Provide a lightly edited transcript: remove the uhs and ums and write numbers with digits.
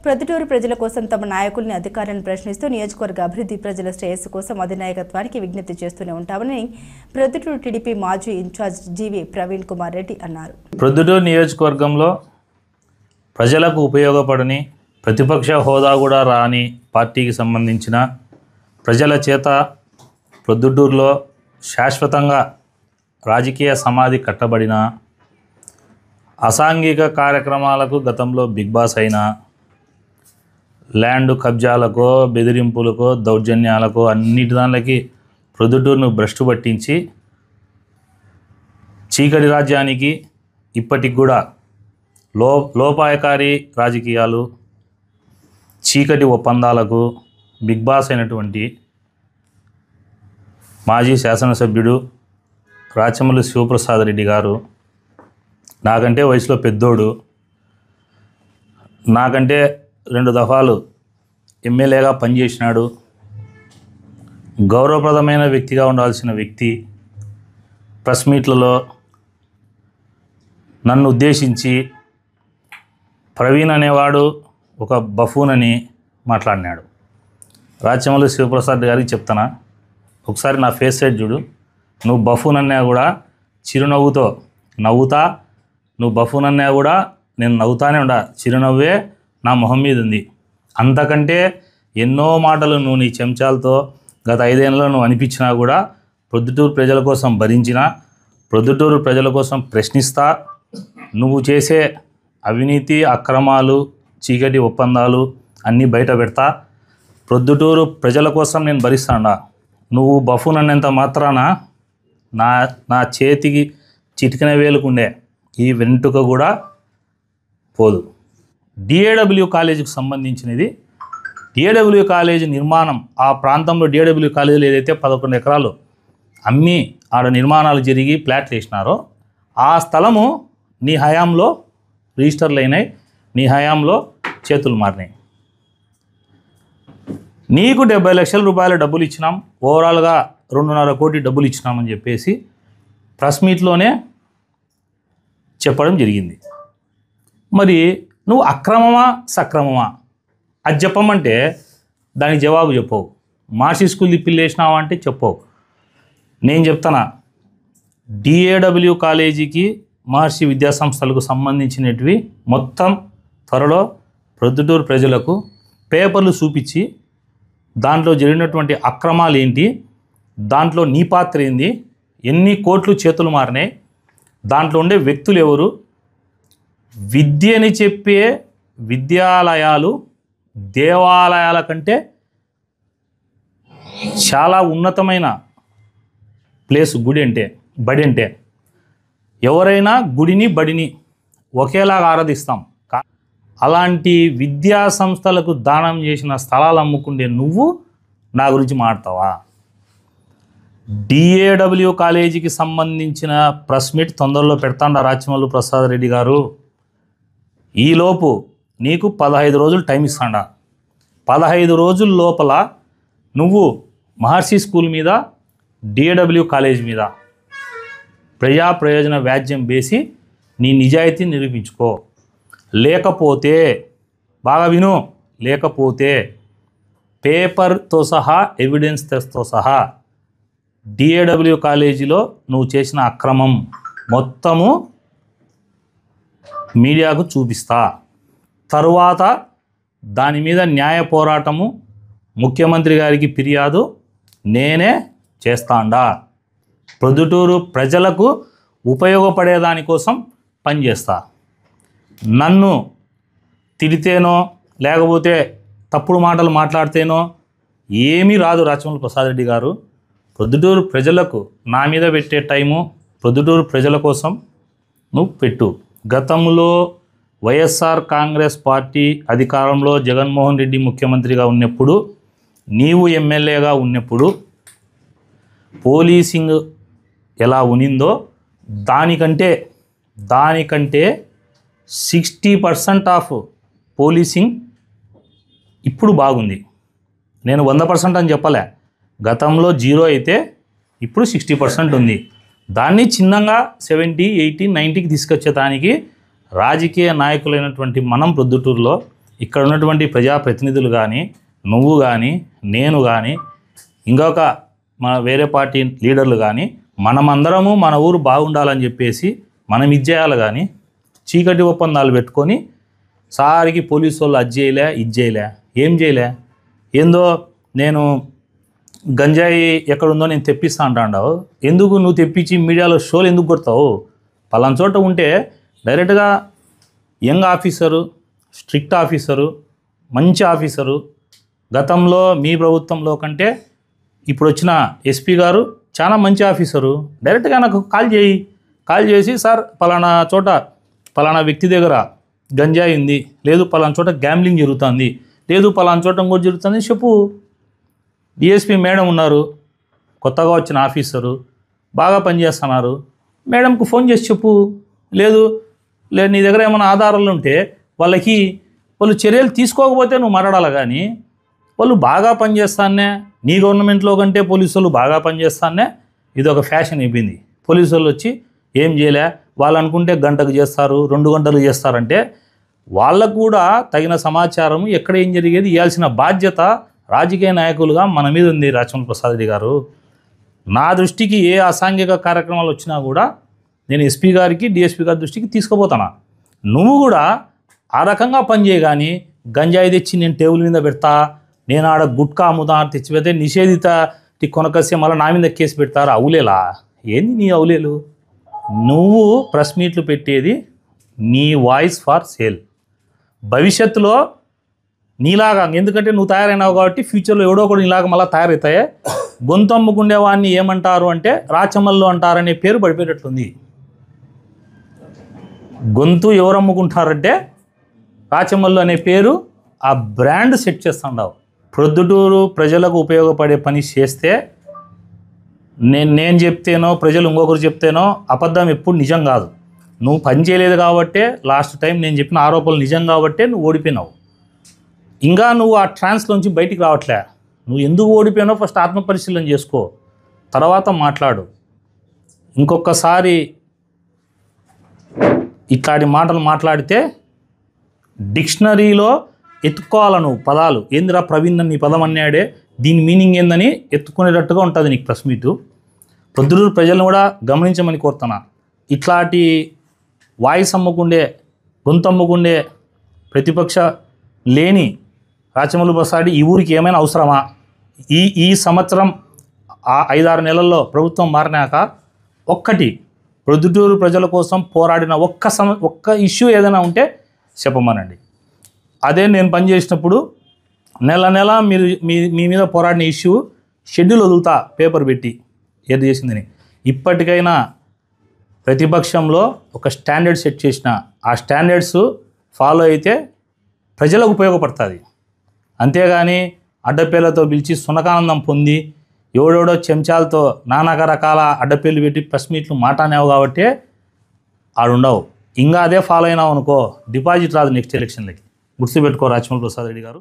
ప్రొద్దుటూరు ప్రజల కోసం తమ నాయకుల్ని అధికారాన్ని ప్రశ్నిస్తూ నియోజకవర్గ అభివృద్ధి ప్రజల శ్రేయస్సు కోసం అధినాయకత్వానికి విజ్ఞప్తి చేస్తూనే ఉంటామని ప్రొద్దుటూరు టీడీపీ మాజీ ఇన్ఛార్జ్ జీవి ప్రవీణ్ కుమార్ రెడ్డి అన్నారు. ప్రొద్దుటూరు నియోజకవర్గంలో ప్రజలకు ఉపయోగపడని ప్రతిపక్ష హోదా కూడా రాని పార్టీకి సంబంధించిన ప్రజల చేత ప్రొద్దుటూరులో శాశ్వతంగా రాజకీయ సమాధి కట్టబడిన అసాంఘిక కార్యక్రమాలకు గతంలో బిగ్ బాస్ అయిన ల్యాండ్ కబ్జాలకో బెదిరింపులకో దౌర్జన్యాలకో అన్నిటి దానికి ప్రొద్దుటూరును భ్రష్టు పట్టించి చీకటి రాజ్యానికి ఇప్పటికి కూడా లోపాయకారి రాజకీయాలు చీకటి ఒప్పందాలకు బిగ్ బాస్ అయినటువంటి మాజీ శాసనసభ్యుడు రాచమల్లి శివప్రసాద్ రెడ్డి గారు నాకంటే వయసులో పెద్దోడు, నాకంటే 2 దఫాలు ఎమ్మెల్యేగా పనిచేసినాడు, గౌరవప్రదమైన వ్యక్తిగా ఉండాల్సిన వ్యక్తి ప్రెస్ మీట్లలో నన్ను ఉద్దేశించి ప్రవీణ్ అనేవాడు ఒక బఫూన్ అని మాట్లాడినాడు. రాచమల్లి శివప్రసాద్ గారికి చెప్తానా, ఒకసారి నా ఫేస్ సైడ్ చూడు, నువ్వు బఫూన్ అన్నా కూడా చిరునవ్వుతో నవ్వుతా, నువ్వు బఫూన్ అన్నా కూడా నేను నవ్వుతానే ఉండా, చిరునవ్వే నా మొహం మీద ఉంది. అంతకంటే ఎన్నో మాటలు నువ్వు నీ చెంచాలతో గత 5 ఏళ్ళలో నువ్వు అనిపించినా కూడా ప్రొద్దుటూరు ప్రజల కోసం భరించిన, ప్రొద్దుటూరు ప్రజల కోసం ప్రశ్నిస్తా, నువ్వు చేసే అవినీతి అక్రమాలు చీకటి ఒప్పందాలు అన్నీ బయట పెడతా, ప్రొద్దుటూరు ప్రజల కోసం నేను భరిస్తాడా. నువ్వు బఫూన్ అన్నంత మాత్రాన నా చేతికి చిటికిన వేలుకుండే ఈ వెంట్రుక కూడా పోదు. డిఏడబ్ల్యూ కాలేజీకి సంబంధించినది, డిఏడబ్ల్యూ కాలేజీ నిర్మాణం ఆ ప్రాంతంలో డిఏడబ్ల్యూ కాలేజీలో ఏదైతే 11 ఎకరాలు అమ్మి ఆడ నిర్మాణాలు జరిగి ప్లాట్లు వేసినారో ఆ స్థలము నీ హయాంలో రిజిస్టర్లు అయినాయి, నీ హయాంలో చేతులు మారినాయి. నీకు 70 లక్షల రూపాయల డబ్బులు ఇచ్చినాం, ఓవరాల్గా 2.5 కోటి డబ్బులు ఇచ్చినామని చెప్పేసి ప్రెస్ మీట్లోనే చెప్పడం జరిగింది. మరి నువ్వు అక్రమమా సక్రమమా అది చెప్పమంటే దానికి జవాబు చెప్పవు. మార్సి స్కూల్ తిప్పిల్లేసినావా అంటే చెప్పవు. నేను చెప్తానా, డిఏడబ్ల్యూ కాలేజీకి మహర్షి విద్యాసంస్థలకు సంబంధించినవి మొత్తం త్వరలో ప్రొద్దుటూరు ప్రజలకు పేపర్లు చూపించి దాంట్లో జరిగినటువంటి అక్రమాలు ఏంటి, దాంట్లో నీ పాత్ర ఏంది, ఎన్ని కోట్లు చేతులు మారినాయి, దాంట్లో ఉండే వ్యక్తులు ఎవరు, విద్యని చెప్పే విద్యాలయాలు దేవాలయాల కంటే చాలా ఉన్నతమైన ప్లేస్ గుడి అంటే, బడి అంటే. ఎవరైనా గుడిని బడిని ఒకేలాగా ఆరాధిస్తాం. అలాంటి విద్యా సంస్థలకు దానం చేసిన స్థలాలు అమ్ముకుండే నువ్వు నా గురించి మాట్లాడతావా? డిఏడబ్ల్యూ కాలేజీకి సంబంధించిన ప్రెస్ మీట్ తొందరలో పెడతాండా రాచమల్లి ప్రసాద్ రెడ్డి గారు. ఈలోపు నీకు 15 రోజులు టైం ఇస్తాండా. 15 రోజుల లోపల నువ్వు మహర్షి స్కూల్ మీద డిఏడబ్ల్యూ కాలేజ్ మీద ప్రజా ప్రయోజన వ్యాజ్యం వేసి నీ నిజాయితీ నిరూపించుకో. లేకపోతే బాగా విను, లేకపోతే పేపర్తో సహా ఎవిడెన్స్తో సహా డిఏడబ్ల్యూ కాలేజీలో నువ్వు చేసిన అక్రమం మొత్తము మీడియాకు చూపిస్తా. తరువాత దాని మీద న్యాయ పోరాటము ముఖ్యమంత్రి గారికి ఫిర్యాదు నేనే చేస్తాండా. ప్రొద్దుటూరు ప్రజలకు ఉపయోగపడేదానికోసం పనిచేస్తా. నన్ను తిడితేనో లేకపోతే తప్పుడు మాటలు మాట్లాడితేనో ఏమీ రాదు రాచమల్లి ప్రసాద్ రెడ్డి గారు. ప్రొద్దుటూరు ప్రజలకు నా మీద పెట్టే టైము ప్రొద్దుటూరు ప్రజల కోసం నువ్వు పెట్టు. గతంలో వైఎస్ఆర్ కాంగ్రెస్ పార్టీ అధికారంలో జగన్మోహన్ రెడ్డి ముఖ్యమంత్రిగా ఉన్నప్పుడు, నీవు ఎమ్మెల్యేగా ఉన్నప్పుడు పోలీసింగ్ ఎలా ఉనిందో దానికంటే 60% ఆఫ్ పోలీసింగ్ ఇప్పుడు బాగుంది. నేను 100% అని చెప్పలే, గతంలో 0 అయితే ఇప్పుడు 60% ఉంది. దాన్ని చిన్నగా 70, 80, 90కి తీసుకొచ్చేదానికి రాజకీయ నాయకులైనటువంటి మనం ప్రొద్దుటూరులో ఇక్కడ ఉన్నటువంటి ప్రజాప్రతినిధులు కానీ, నువ్వు కానీ, నేను కానీ, ఇంకొక మన వేరే పార్టీ లీడర్లు కానీ మనమందరము మన ఊరు బాగుండాలని చెప్పేసి మనం ఇది చేయాలి. కానీ చీకటి ఒప్పందాలు పెట్టుకొని సారికి పోలీసు వాళ్ళు అది చేయలే, ఇది చేయలే, ఏం చేయలే, ఏందో నేను గంజాయి ఎక్కడుందో నేను తెప్పిస్తా అంటావు. ఎందుకు నువ్వు తెప్పించి మీడియాలో షోలు ఎందుకు కొడతావు? పలానా చోట ఉంటే డైరెక్ట్గా యంగ్ ఆఫీసరు, స్ట్రిక్ట్ ఆఫీసరు, మంచి ఆఫీసరు, గతంలో మీ ప్రభుత్వంలో కంటే ఇప్పుడు వచ్చిన ఎస్పీ గారు చాలా మంచి ఆఫీసరు, డైరెక్ట్గా నాకు కాల్ చేసి సార్ పలానా చోట పలానా వ్యక్తి దగ్గర గంజాయి ఉంది, లేదు పలానా చోట గ్యాంబ్లింగ్ జరుగుతుంది, లేదు పలానా చోట ఇంకోటి జరుగుతుంది చెప్పు. డిఎస్పీ మేడం ఉన్నారు, కొత్తగా వచ్చిన ఆఫీసరు, బాగా పనిచేస్తున్నారు, మేడంకు ఫోన్ చేసి చెప్పు. లేదు నీ దగ్గర ఏమైనా ఆధారాలు ఉంటే వాళ్ళు చర్యలు తీసుకోకపోతే నువ్వు మాట్లాడాలి. కానీ వాళ్ళు బాగా పనిచేస్తానే, నీ గవర్నమెంట్లో కంటే పోలీసు వాళ్ళు బాగా పనిచేస్తానే ఇది ఒక ఫ్యాషన్ అయిపోయింది. పోలీసు వాళ్ళు వచ్చి ఏం చేయలే, వాళ్ళు అనుకుంటే గంటకు చేస్తారు, 2 గంటలు చేస్తారంటే వాళ్ళకు కూడా తగిన సమాచారం ఎక్కడ ఏం జరిగేది ఇవ్వాల్సిన బాధ్యత రాజకీయ నాయకులుగా మన మీద ఉంది. రాచమల్లు ప్రసాద్ రెడ్డి గారు, నా దృష్టికి ఏ అసాంఘిక కార్యక్రమాలు వచ్చినా కూడా నేను ఎస్పీ గారికి, డిఎస్పీ గారి దృష్టికి తీసుకుపోతాను. నువ్వు కూడా ఆ రకంగా పనిచేయ. కానీ గంజాయి తెచ్చి నేను టేబుల్ మీద పెడతా, నేను ఆడ గుట్కా అమ్ముతా తెచ్చిపోతే నిషేధిత కొనకస్తే మళ్ళీ నా మీద కేసు పెడతారు. అవులేలా? ఏంది నీ అవులేలు? నువ్వు ప్రెస్ మీట్లు పెట్టేది నీ వాయిస్ ఫర్ సేల్. భవిష్యత్తులో నీలాగా, ఎందుకంటే నువ్వు తయారైనావు కాబట్టి ఫ్యూచర్లో ఎవడో కూడా నీలాగా మళ్ళీ తయారవుతాయే. గొంతు అమ్ముకుండేవాడిని ఏమంటారు అంటే రాచమల్లు అంటారనే పేరు పడిపోయేటట్లుంది. గొంతు ఎవరు అమ్ముకుంటారంటే రాచమల్లు అనే పేరు, ఆ బ్రాండ్ సెట్ చేస్తుండవు. ప్రొద్దుటూరు ప్రజలకు ఉపయోగపడే పని చేస్తే నేను చెప్తేనో ప్రజలు ఇంకొకరు చెప్తేనో అబద్ధం ఎప్పుడు నిజం కాదు. నువ్వు పని చేయలేదు కాబట్టే లాస్ట్ టైం నేను చెప్పిన ఆరోపణలు నిజం కాబట్టే నువ్వు ఓడిపోయినావు. ఇంకా నువ్వు ఆ ట్రాన్స్లోంచి బయటికి రావట్లే. నువ్వు ఎందుకు ఓడిపోయినావు ఫస్ట్ ఆత్మపరిశీలన చేసుకో, తర్వాత మాట్లాడు. ఇంకొకసారి ఇట్లాంటి మాటలు మాట్లాడితే డిక్షనరీలో ఎత్తుకోవాల నువ్వు పదాలు. ఏందిరా ప్రవీణ్ నీ పదం అన్నాడే, దీని మీనింగ్ ఏందని ఎత్తుకునేటట్టుగా ఉంటుంది నీకు ప్రెస్ మీటు. ప్రొద్దుటూరు ప్రజలను కూడా గమనించమని కోరుతున్నా. ఇట్లాంటి వాయిస్ అమ్ముకుండే, గొంతు అమ్ముకుండే ప్రతిపక్ష లేని రాచమల్లు ప్రసాద్ ఈ ఊరికి ఏమైనా అవసరమా? ఈ సంవత్సరం 5-6 నెలల్లో ప్రభుత్వం మారినాక ఒక్కటి ప్రొద్దుటూరు ప్రజల కోసం పోరాడిన ఒక్క ఇష్యూ ఏదైనా ఉంటే చెప్పమనండి. అదే నేను పనిచేసినప్పుడు నెల మీరు మీ మీద పోరాడిన ఇష్యూ షెడ్యూల్ వదులుతా పేపర్ పెట్టి ఏది చేసిందని. ఇప్పటికైనా ప్రతిపక్షంలో ఒక స్టాండర్డ్ సెట్ చేసిన, ఆ స్టాండర్డ్స్ ఫాలో అయితే ప్రజలకు ఉపయోగపడుతుంది. అంతేగాని అడ్డపేర్లతో పిలిచి సునకానందం పొంది ఎవడెవడో చెంచాలతో నానా రకాల అడ్డపేర్లు పెట్టి ప్రెస్ మీట్లు మాట్లాడినావు కాబట్టి ఆడుండవు. ఇంకా అదే ఫాలో అయినావు అనుకో, డిపాజిట్ రాదు నెక్స్ట్ ఎలక్షన్లకి. గుర్తుపెట్టుకో రాచమల్లు ప్రసాద్ రెడ్డి గారు.